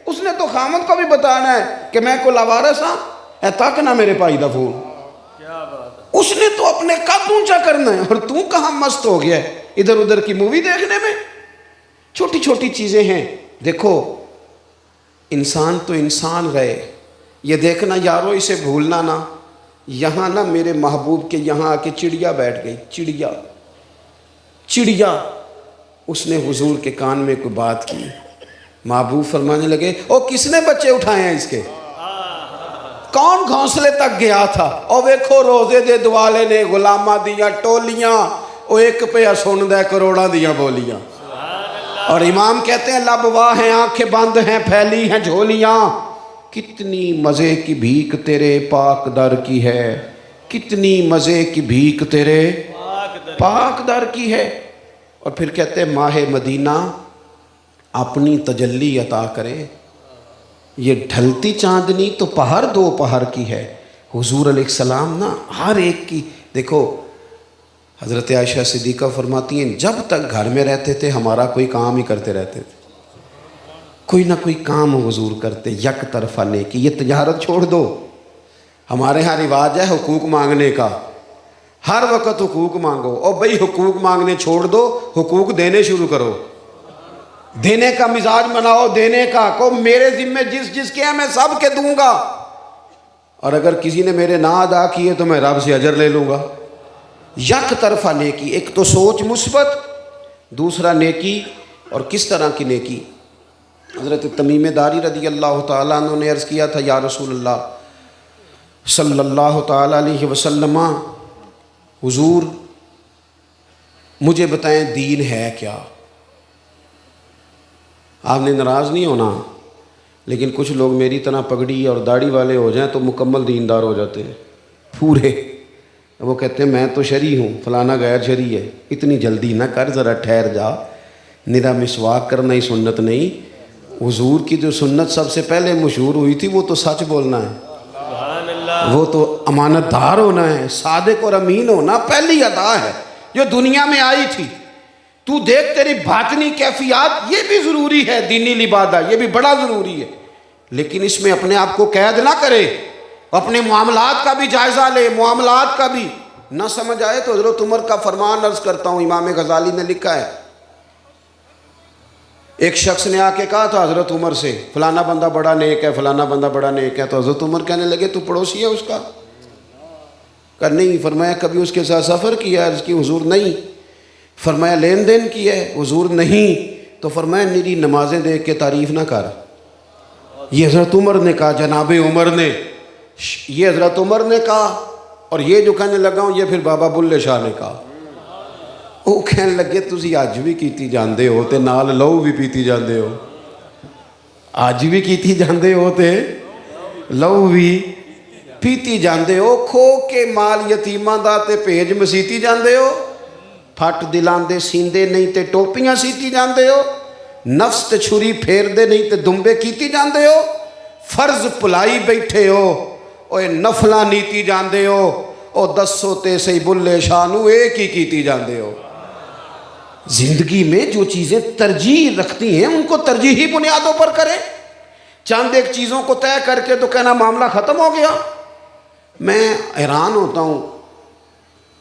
اس نے تو خامد کو بھی بتانا ہے کہ میں کو لاوارث ہاں، اے تک نہ میرے پائی دا فون، اس نے تو اپنے قد اونچا کرنا ہے، اور تو کہاں مست ہو گیا ہے ادھر ادھر کی مووی دیکھنے میں۔ چھوٹی چھوٹی چیزیں ہیں، دیکھو انسان تو انسان رہے، یہ دیکھنا یارو اسے بھولنا نا، یہاں نا میرے محبوب کے یہاں آ کے چڑیا بیٹھ گئی، چڑیا، اس نے حضور کے کان میں کوئی بات کی، محبوب فرمانے لگے او کس نے بچے اٹھائے ہیں اس کے، کون گھونسلے تک گیا تھا، او ویکھو روزے دے دوالے نے غلامہ دیاں ٹولیاں، او ایک پہ سن دے کروڑاں دیاں بولیاں۔ اور امام کہتے ہیں لب واہ ہیں، آنکھیں بند ہیں، پھیلی ہیں جھولیاں، کتنی مزے کی بھیک تیرے پاک در کی ہے، کتنی مزے کی بھیک تیرے پاک در کی ہے۔ اور پھر کہتے ہیں ماہ مدینہ اپنی تجلی عطا کرے، یہ ڈھلتی چاندنی تو پہر 2 پہر کی ہے۔ حضور علیہ السلام نا ہر ایک کی، دیکھو حضرت عائشہ صدیقہ فرماتی ہیں جب تک گھر میں رہتے تھے ہمارا کوئی کام ہی کرتے رہتے تھے، کوئی نہ کوئی کام حضور کرتے، یک طرفہ نیکی، یہ تجارت چھوڑ دو، ہمارے ہاں رواج ہے حقوق مانگنے کا، ہر وقت حقوق مانگو، اور بھئی حقوق مانگنے چھوڑ دو، حقوق دینے شروع کرو، دینے کا مزاج بناؤ، دینے کا، کو میرے ذمہ جس کے ہیں میں سب کے دوں گا، اور اگر کسی نے میرے نہ ادا کیے تو میں رب سے اجر لے لوں گا۔ یک طرفہ نیکی، ایک تو سوچ مثبت، دوسرا نیکی، اور کس طرح کی نیکی؟ حضرت تمیم داری رضی اللہ تعالیٰ عنہ نے عرض کیا تھا یا رسول اللہ صلی اللہ تعالیٰ علیہ وسلم، حضور مجھے بتائیں دین ہے کیا؟ آپ نے ناراض نہیں ہونا، لیکن کچھ لوگ میری طرح پگڑی اور داڑھی والے ہو جائیں تو مکمل دیندار ہو جاتے ہیں پورے، وہ کہتے ہیں میں تو شرعی ہوں، فلانا غیر شرعی ہے، اتنی جلدی نہ کر، ذرا ٹھہر جا، نرا مسواک کرنا ہی سنت نہیں، حضور کی جو سنت سب سے پہلے مشہور ہوئی تھی وہ تو سچ بولنا ہے، وہ تو امانت دار ہونا ہے، صادق اور امین ہونا پہلی ادا ہے جو دنیا میں آئی تھی۔ تو دیکھ تیری باطنی کیفیات یہ بھی ضروری ہے، دینی لبادہ یہ بھی بڑا ضروری ہے، لیکن اس میں اپنے آپ کو قید نہ کرے، اپنے معاملات کا بھی جائزہ لے، معاملات کا بھی، نہ سمجھ آئے تو حضرت عمر کا فرمان عرض کرتا ہوں، امام غزالی نے لکھا ہے ایک شخص نے آ کے کہا تھا حضرت عمر سے فلانا بندہ بڑا نیک ہے، فلانا بندہ بڑا نیک ہے، تو حضرت عمر کہنے لگے تو پڑوسی ہے اس کا؟ کہ نہیں. فرمایا کبھی اس کے ساتھ سفر کیا؟ عرض کی حضور نہیں. فرمایا لین دین کیا ہے؟ حضور نہیں. تو فرمایا میری نمازیں دیکھ کے تعریف نہ کر. یہ حضرت عمر نے کہا، جناب عمر نے، یہ حضرت عمر نے کہا. اور یہ جو کہنے لگا ہوں یہ پھر بابا بلے شاہ نے کہا. وہ کہنے لگے تسی اج بھی کیتی جاندے ہو تے نال لہو بھی پیتی جاندے ہو. اج بھی کیتی جاندے ہو تے لہو بھی پیتی جاندے ہو. کھو کے مال یتیماں دا تے بھیج مسیتی جاندے ہو. پھٹ دلان دے سیندے نہیں تے ٹوپیاں سیتی جاندے ہو. نفس تے چھری پھیر دے نہیں تے دمبے کیتی جاندے ہو. فرض پلائی بیٹھے ہو، اوے نفلاں نیتی جاندے ہو. او دسو تے سی بلے شاہ نو ایک ہی کیتی جاندے ہو. زندگی میں جو چیزیں ترجیح رکھتی ہیں ان کو ترجیحی بنیادوں پر کریں. چند ایک چیزوں کو طے کر کے تو کہنا معاملہ ختم ہو گیا. میں حیران ہوتا ہوں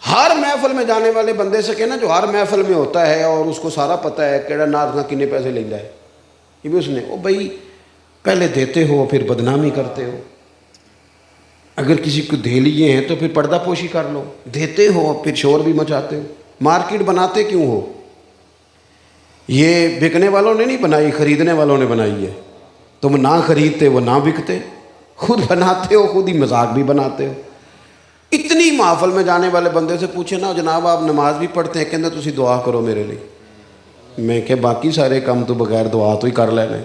ہر محفل میں جانے والے بندے سے کہنا جو ہر محفل میں ہوتا ہے اور اس کو سارا پتہ ہے کیڑا نارنا کنے پیسے لیندہ ہے، یہ بھی اس نے او بھائی پہلے دیتے ہو پھر بدنامی کرتے ہو. اگر کسی کو دے لیے ہیں تو پھر پردہ پوشی کر لو. دیتے ہو پھر شور بھی مچاتے ہو. مارکیٹ بناتے کیوں ہو؟ یہ بکنے والوں نے نہیں بنائی، خریدنے والوں نے بنائی ہے. تم نہ خریدتے وہ نہ بکتے، خود بناتے ہو، خود ہی مذاق بھی بناتے ہو. اتنی محفل میں جانے والے بندے سے پوچھے نا جناب آپ نماز بھی پڑھتے ہیں؟ کہندے تسی دعا کرو میرے لیے. میں کہ باقی سارے کام تو بغیر دعا تو ہی کر لینے،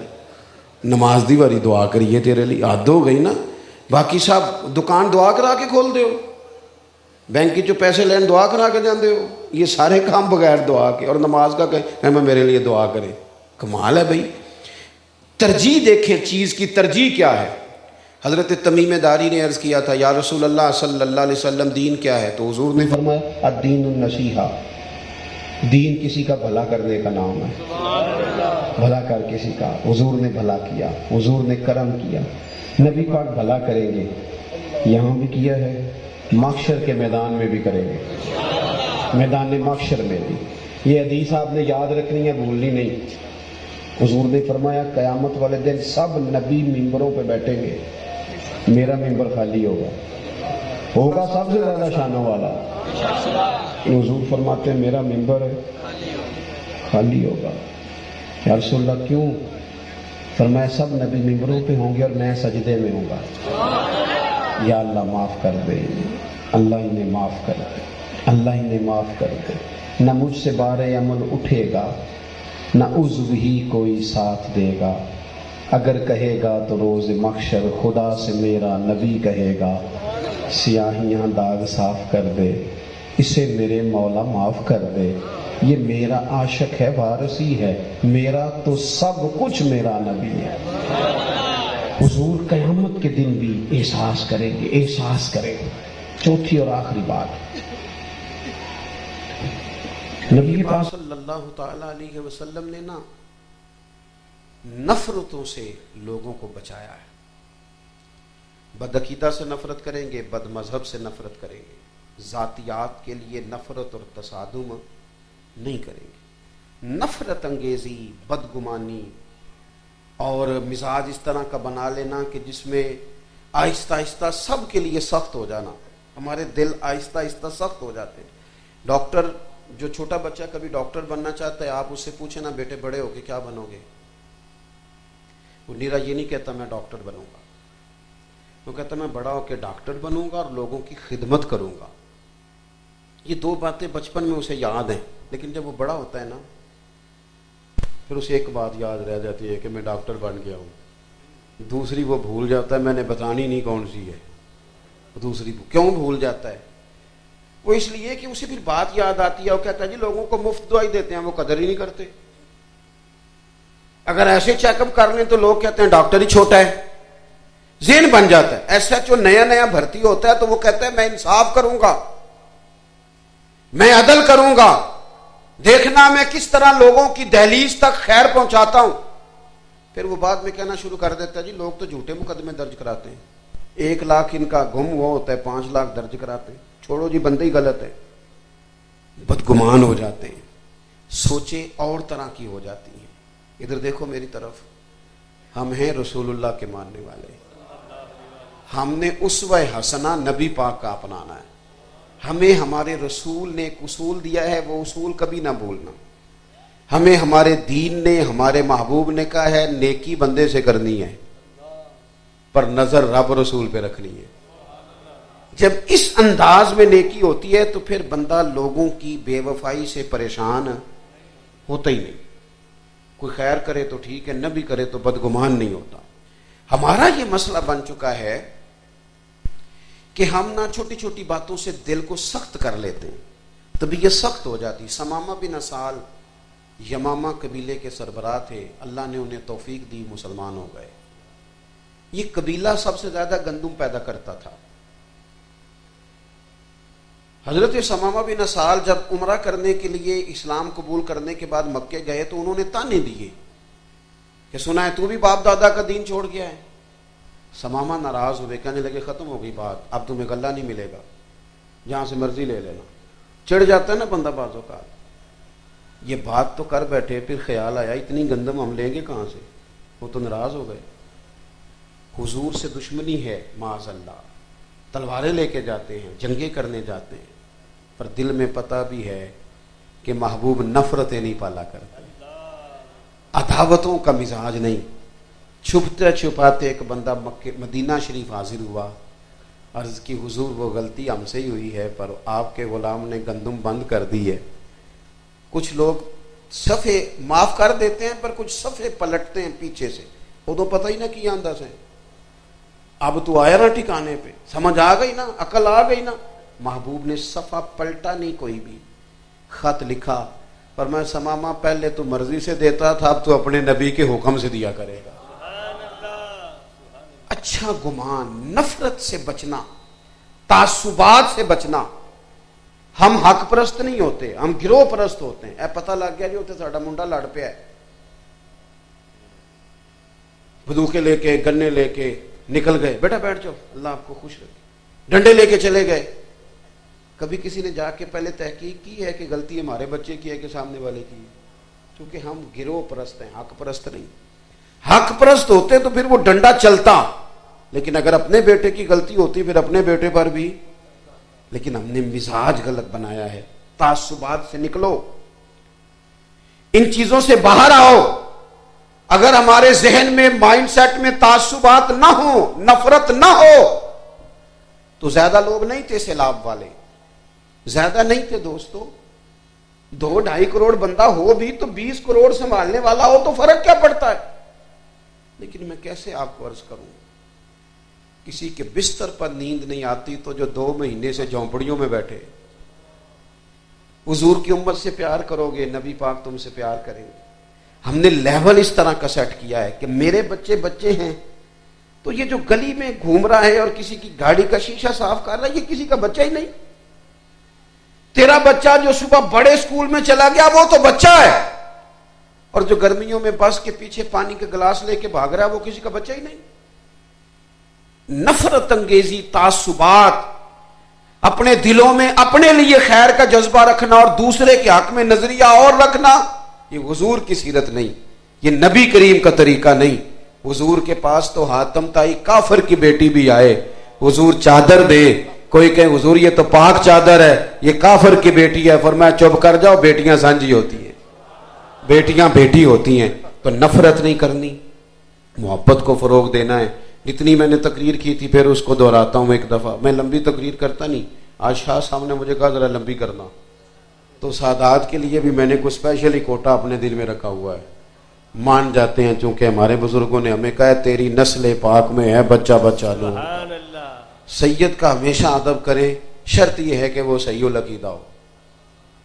نماز دی واری دعا کریے تیرے لیے؟ حد ہو گئی نا. باقی صاحب دکان دعا کرا کے کھول دے ہو، بینک جو پیسے لین دعا کرا کے جاندے ہو. یہ سارے کام بغیر دعا کے، اور نماز کا کہ میں میرے لیے دعا کرے. کمال ہے بھائی. ترجیح دیکھیں چیز کی ترجیح کیا ہے. حضرت تمیم داری نے عرض کیا تھا یا رسول اللہ صلی اللہ علیہ وسلم دین کیا ہے؟ تو حضور نے فرمایا الدین النصیحہ، دین کسی کا بھلا کرنے کا نام ہے. بھلا کر کسی کا. حضور نے بھلا کیا، حضور نے کرم کیا. نبی پاک بھلا کریں گے، یہاں بھی کیا ہے، محشر کے میدان میں بھی کریں گے، میدان محشر میں بھی. یہ حدیث آپ نے یاد رکھنی ہے، بھولنی نہیں. حضور نے فرمایا قیامت والے دن سب نبی ممبروں پہ بیٹھیں گے، میرا ممبر خالی ہوگا سب سے زیادہ شانوں والا. حضور فرماتے ہیں میرا ممبر خالی ہوگا. یا رسول اللہ کیوں؟ فرمایا سب نبی ممبروں پہ ہوں گے اور میں سجدے میں ہوں گا. یا اللہ معاف کر دے، اللہ انہیں معاف کر دے، اللہ انہیں معاف کر دے. نہ مجھ سے بار عمل اٹھے گا، نہ عضو ہی کوئی ساتھ دے گا. اگر کہے گا تو روز محشر خدا سے میرا نبی کہے گا سیاہیاں داغ صاف کر دے، اسے میرے مولا معاف کر دے. یہ میرا عاشق ہے، وارثی ہے میرا، تو سب کچھ میرا نبی ہے. حضور قیامت کے دن بھی احساس کریں گے، احساس کریں گے. چوتھی اور آخری بات، نبی پاک صلی اللہ تعالی علیہ وسلم نے نا نفرتوں سے لوگوں کو بچایا ہے. بدعقیدہ سے نفرت کریں گے، بد مذہب سے نفرت کریں گے، ذاتیات کے لیے نفرت اور تصادم نہیں کریں گے. نفرت انگیزی، بدگمانی اور مزاج اس طرح کا بنا لینا کہ جس میں آہستہ آہستہ سب کے لیے سخت ہو جانا. ہمارے دل آہستہ آہستہ سخت ہو جاتے ہیں. ڈاکٹر، جو چھوٹا بچہ کبھی ڈاکٹر بننا چاہتا ہے، آپ اس سے پوچھیں نا بیٹے بڑے ہو کے کیا بنو گے، وہ نیرا یہ نہیں کہتا میں ڈاکٹر بنوں گا، وہ کہتا میں بڑا ہو کے ڈاکٹر بنوں گا اور لوگوں کی خدمت کروں گا. یہ دو باتیں بچپن میں اسے یاد ہیں، لیکن جب وہ بڑا ہوتا ہے نا پھر اسے ایک بات یاد رہ جاتی ہے کہ میں ڈاکٹر بن گیا ہوں. دوسری وہ بھول جاتا ہے، میں نے بتانی نہیں کون سی ہے. دوسری کیوں بھول جاتا ہے؟ وہ اس لیے کہ اسے پھر بات یاد آتی ہے، وہ کہتا ہے جی لوگوں کو مفت دوائی دیتے ہیں، وہ قدر ہی نہیں کرتے. اگر ایسے چیک اپ کر لیں تو لوگ کہتے ہیں ڈاکٹر ہی چھوٹا ہے. ذہن بن جاتا ہے. ایسا جو نیا نیا بھرتی ہوتا ہے تو وہ کہتا ہے میں انصاف کروں گا، میں عدل کروں گا، دیکھنا میں کس طرح لوگوں کی دہلیز تک خیر پہنچاتا ہوں. پھر وہ بعد میں کہنا شروع کر دیتا ہے جی لوگ تو جھوٹے مقدمے درج کراتے ہیں، 1 لاکھ ان کا گم ہوا ہوتا ہے، 5 لاکھ درج کراتے ہیں. چھوڑو جی بندے ہی غلط ہے. بدگمان ہو جاتے ہیں، سوچیں اور طرح کی ہو جاتی ہیں. ادھر دیکھو میری طرف، ہم ہیں رسول اللہ کے ماننے والے، ہم نے اسوہ حسنہ نبی پاک کا اپنانا ہے. ہمیں ہمارے رسول نے ایک اصول دیا ہے، وہ اصول کبھی نہ بھولنا. ہمیں ہمارے دین نے، ہمارے محبوب نے کہا ہے نیکی بندے سے کرنی ہے پر نظر رب رسول پہ رکھنی ہے. جب اس انداز میں نیکی ہوتی ہے تو پھر بندہ لوگوں کی بے وفائی سے پریشان ہوتا ہی نہیں. کوئی خیر کرے تو ٹھیک ہے، نہ بھی کرے تو بدگمان نہیں ہوتا. ہمارا یہ مسئلہ بن چکا ہے کہ ہم نہ چھوٹی چھوٹی باتوں سے دل کو سخت کر لیتے ہیں، طبیعت سخت ہو جاتی. ثمامہ بن اسال یمامہ قبیلے کے سربراہ تھے، اللہ نے انہیں توفیق دی، مسلمان ہو گئے. یہ قبیلہ سب سے زیادہ گندم پیدا کرتا تھا. حضرت ثمامہ بن اسال جب عمرہ کرنے کے لیے اسلام قبول کرنے کے بعد مکے گئے تو انہوں نے تانے دیے کہ سنا ہے تو بھی باپ دادا کا دین چھوڑ گیا ہے. ثمامہ ناراض ہوئے، کہنے لگے ختم ہو گئی بات، اب تمہیں غلہ نہیں ملے گا، جہاں سے مرضی لے لینا. چڑھ جاتا ہے نا بندہ بعض اوقات. یہ بات تو کر بیٹھے، پھر خیال آیا اتنی گندم ہم لیں گے کہاں سے، وہ تو ناراض ہو گئے. حضور سے دشمنی ہے معاذ اللہ، تلواریں لے کے جاتے ہیں، جنگیں کرنے جاتے ہیں، پر دل میں پتہ بھی ہے کہ محبوب نفرتیں نہیں پالا کرتے، عداوتوں کا مزاج نہیں. چھپتے چھپاتے ایک بندہ مدینہ شریف حاضر ہوا، عرض کی حضور وہ غلطی ہم سے ہی ہوئی ہے پر آپ کے غلام نے گندم بند کر دی ہے. کچھ لوگ صفحے معاف کر دیتے ہیں پر کچھ صفحے پلٹتے ہیں پیچھے سے، وہ تو پتہ ہی نہ کیا انداز ہے. اب تو آیا نا ٹھکانے پہ، سمجھ آ گئی نا، عقل آ گئی نا. محبوب نے صفحہ پلٹا نہیں، کوئی بھی خط لکھا، پر میں ثمامہ پہلے تو مرضی سے دیتا تھا، اب تو اپنے نبی کے حکم سے دیا کرے گا. اچھا گمان، نفرت سے بچنا، تعصبات سے بچنا. ہم حق پرست نہیں ہوتے، ہم گروہ پرست ہوتے ہیں. اے پتہ لگ گیا جی ہوتے ساڈا منڈا لڑ پیا ہے، بندوقیں لے کے گنے لے کے نکل گئے، بیٹا بیٹھ جاؤ اللہ آپ کو خوش رکھے، ڈنڈے لے کے چلے گئے. کبھی کسی نے جا کے پہلے تحقیق کی ہے کہ غلطی ہمارے بچے کی ہے کہ سامنے والے کی ہے؟ کیونکہ ہم گروہ پرست ہیں، حق پرست نہیں. حق پرست ہوتے تو پھر وہ ڈنڈا چلتا، لیکن اگر اپنے بیٹے کی غلطی ہوتی پھر اپنے بیٹے پر بھی. لیکن ہم نے مزاج غلط بنایا ہے. تعصبات سے نکلو، ان چیزوں سے باہر آؤ. اگر ہمارے ذہن میں مائنڈ سیٹ میں تعصبات نہ ہو، نفرت نہ ہو، تو زیادہ لوگ نہیں تھے سیلاب والے، زیادہ نہیں تھے دوستو. 2-2.5 کروڑ بندہ ہو بھی تو 20 کروڑ سنبھالنے والا ہو تو فرق کیا پڑتا ہے. لیکن میں کیسے آپ کو عرض کروں، کسی کے بستر پر نیند نہیں آتی تو جو 2 مہینے سے جھونپڑیوں میں بیٹھے. حضور کی امت سے پیار کرو گے، نبی پاک تم سے پیار کریں گے. ہم نے لیول اس طرح کا سیٹ کیا ہے کہ میرے بچے ہیں تو یہ جو گلی میں گھوم رہا ہے اور کسی کی گاڑی کا شیشہ صاف کر رہا ہے، یہ کسی کا بچہ ہی نہیں. تیرا بچہ جو صبح بڑے اسکول میں چلا گیا وہ تو بچہ ہے، اور جو گرمیوں میں بس کے پیچھے پانی کے گلاس لے کے بھاگ رہا ہے وہ کسی کا بچہ ہی نہیں. نفرت انگیزی، تعصبات، اپنے دلوں میں اپنے لیے خیر کا جذبہ رکھنا اور دوسرے کے حق میں نظریہ اور رکھنا، یہ حضور کی سیرت نہیں، یہ نبی کریم کا طریقہ نہیں. حضور کے پاس تو حاتم تائی کافر کی بیٹی بھی آئے، حضور چادر دے، کوئی کہے حضور یہ تو پاک چادر ہے، یہ کافر کی بیٹی ہے. فرمایا چپ کر جاؤ، بیٹیاں سانجھی ہوتی ہیں، بیٹیاں بیٹی ہوتی ہیں. تو نفرت نہیں کرنی، محبت کو فروغ دینا ہے. جتنی میں نے تقریر کی تھی پھر اس کو دہراتا ہوں ایک دفعہ. میں لمبی تقریر کرتا نہیں، آج شاہ صاحب نے مجھے کہا ذرا لمبی کرنا، تو سادات کے لیے بھی میں نے کوئی اسپیشلی کوٹا اپنے دل میں رکھا ہوا ہے. مان جاتے ہیں چونکہ ہمارے بزرگوں نے ہمیں کہا ہے تیری نسل پاک میں ہے بچہ بچہ لو. سید کا ہمیشہ ادب کریں، شرط یہ ہے کہ وہ صحیح العقیدہ ہو،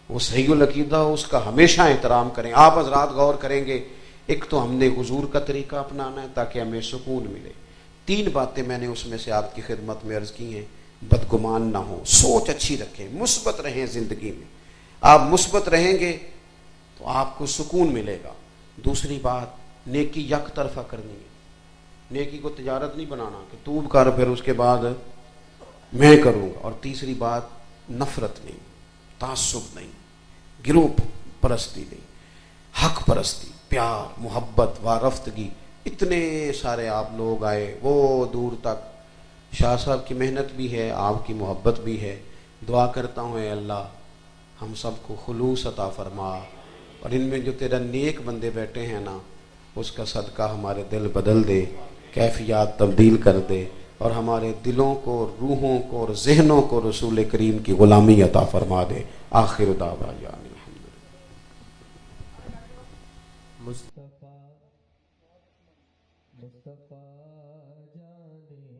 وہ صحیح العقیدہ ہو، اس کا ہمیشہ احترام کریں. آپ حضرات غور کریں گے، ایک تو ہم نے حضور کا طریقہ اپنانا ہے تاکہ ہمیں سکون ملے. 3 باتیں میں نے اس میں سے آپ کی خدمت میں عرض کی ہیں. بدگمان نہ ہو، سوچ اچھی رکھیں، مثبت رہیں زندگی میں. آپ مثبت رہیں گے تو آپ کو سکون ملے گا. دوسری بات، نیکی یک طرفہ کرنی ہے. نیکی کو تجارت نہیں بنانا کہ تو کر پھر اس کے بعد میں کروں گا. اور تیسری بات، نفرت نہیں، تعصب نہیں، گروہ پرستی نہیں، حق پرستی. پیار محبت وارفتگی، اتنے سارے آپ لوگ آئے وہ دور تک. شاہ صاحب کی محنت بھی ہے، آپ کی محبت بھی ہے. دعا کرتا ہوں اے اللہ ہم سب کو خلوص عطا فرما، اور ان میں جو تیرا نیک بندے بیٹھے ہیں نا اس کا صدقہ ہمارے دل بدل دے، کیفیات تبدیل کر دے، اور ہمارے دلوں کو، روحوں کو اور ذہنوں کو رسول کریم کی غلامی عطا فرما دے. آخر دعوانا مصطفیٰ مصطفیٰ جانے